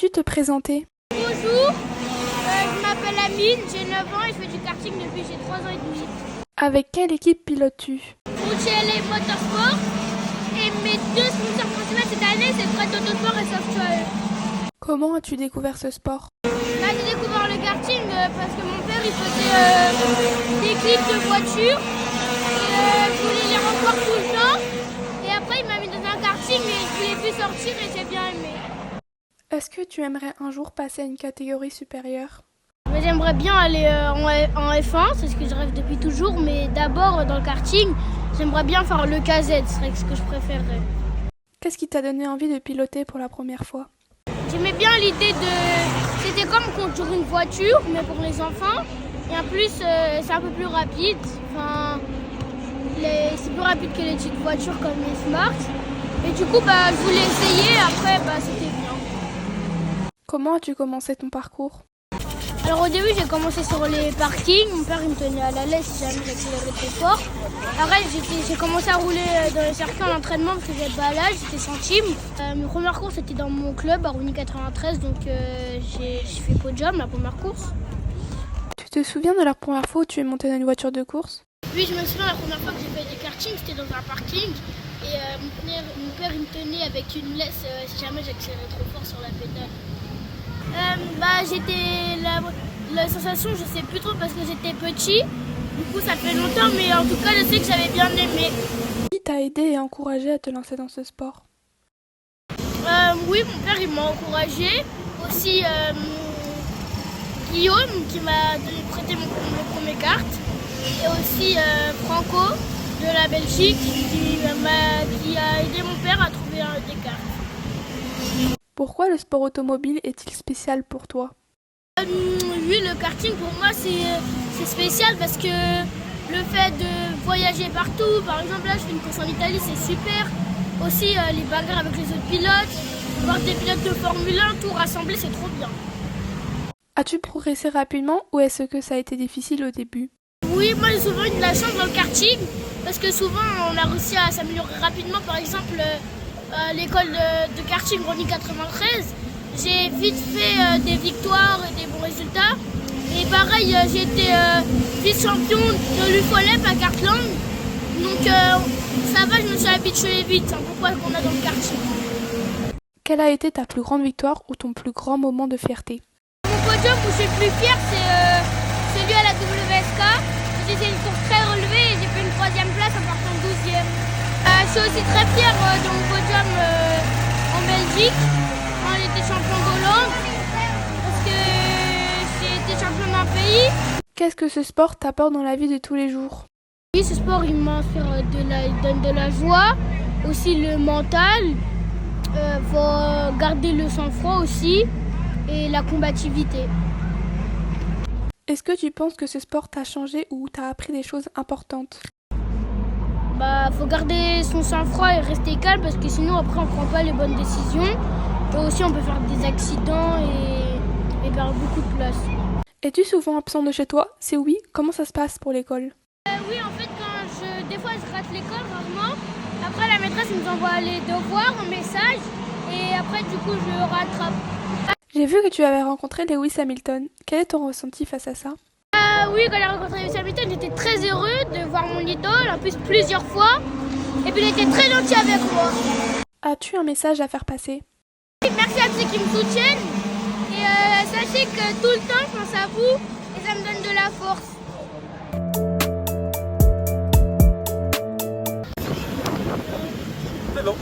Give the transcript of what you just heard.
Peux-tu te présenter? Bonjour, je m'appelle Amine, j'ai 9 ans et je fais du karting depuis j'ai 3 ans et demi. Avec quelle équipe pilotes-tu? UCLA Motorsport et mes deux sponsors principaux cette année c'est Fred Autosport et Software. Comment as-tu découvert ce sport? J'ai découvert le karting parce que mon père il faisait des clips de voitures et je voulais les revoir tout le temps et après il m'a mis dans un karting et je voulais plus sortir et j'ai bien aimé. Est-ce que tu aimerais un jour passer à une catégorie supérieure? Mais j'aimerais bien aller en F1, c'est ce que je rêve depuis toujours, mais d'abord dans le karting, j'aimerais bien faire le KZ, ce serait ce que je préférerais. Qu'est-ce qui t'a donné envie de piloter pour la première fois? J'aimais bien l'idée de... C'était comme conduire une voiture, mais pour les enfants. Et en plus, c'est un peu plus rapide. Enfin, c'est plus rapide que les petites voitures comme les Smart. Et du coup, je voulais essayer, après, c'était bien. Comment as-tu commencé ton parcours? Alors au début j'ai commencé sur les parkings, mon père il me tenait à la laisse si jamais j'accélérais trop fort. Après j'ai commencé à rouler dans les circuits en entraînement parce que j'avais pas l'âge, j'étais centime. Mes premières courses c'était dans mon club à Rouni 93 donc j'ai fait podium la première course. Tu te souviens de la première fois où tu es monté dans une voiture de course? Oui je me souviens la première fois que j'ai fait des kartings c'était dans un parking et mon père il me tenait avec une laisse si jamais j'accélérais trop fort sur la pédale. La sensation, je sais plus trop parce que j'étais petit. Du coup, ça fait longtemps, mais en tout cas, je sais que j'avais bien aimé. Qui t'a aidé et encouragé à te lancer dans ce sport? Oui, mon père, il m'a encouragé. Aussi, Guillaume, qui m'a prêté mes premières cartes. Et aussi, Franco, de la Belgique, qui a aidé mon père à trouver des cartes. Pourquoi le sport automobile est-il spécial pour toi? Oui, le karting pour moi c'est spécial parce que le fait de voyager partout, par exemple là je fais une course en Italie, c'est super. Aussi les bagarres avec les autres pilotes, voir des pilotes de Formule 1, tout rassembler, c'est trop bien. As-tu progressé rapidement ou est-ce que ça a été difficile au début? Oui, moi j'ai souvent eu de la chance dans le karting parce que souvent on a réussi à s'améliorer rapidement. Par exemple, l'école de karting Rouni 93, j'ai vite fait des victoires et des bons résultats. Et pareil, j'ai été vice-champion de l'UFOLEP à Cartland. Donc ça va, je me suis habituée vite. C'est pourquoi qu'on a dans le karting. Quelle a été ta plus grande victoire ou ton plus grand moment de fierté? Mon podium où je suis le plus fière, c'est celui à la WSK. J'ai fait une course très relevée et j'ai fait une 3e place en partant 12e. Je suis aussi très fière de mon podium en Belgique. Quand j'étais champion d'Hollande parce que j'ai été champion d'un pays. Qu'est-ce que ce sport t'apporte dans la vie de tous les jours? Oui, ce sport il m'inspire il donne de la joie, aussi le mental, faut garder le sang-froid aussi et la combativité. Est-ce que tu penses que ce sport t'a changé ou t'a appris des choses importantes? Faut garder son sang-froid et rester calme parce que sinon après on prend pas les bonnes décisions. Et aussi on peut faire des accidents et perdre beaucoup de place. Es-tu souvent absent de chez toi? Si oui, comment ça se passe pour l'école? Oui, en fait des fois je rate l'école rarement. Après la maîtresse nous envoie les devoirs en message et après du coup je rattrape. J'ai vu que tu avais rencontré Lewis Hamilton. Quel est ton ressenti face à ça? Oui, quand j'ai rencontré Lewis Hamilton, j'étais très heureux de voir mon idole, en plus plusieurs fois. Et puis il était très gentil avec moi. As-tu un message à faire passer? Merci à ceux qui me soutiennent. Et sachez que tout le temps, je pense à vous et ça me donne de la force. C'est bon.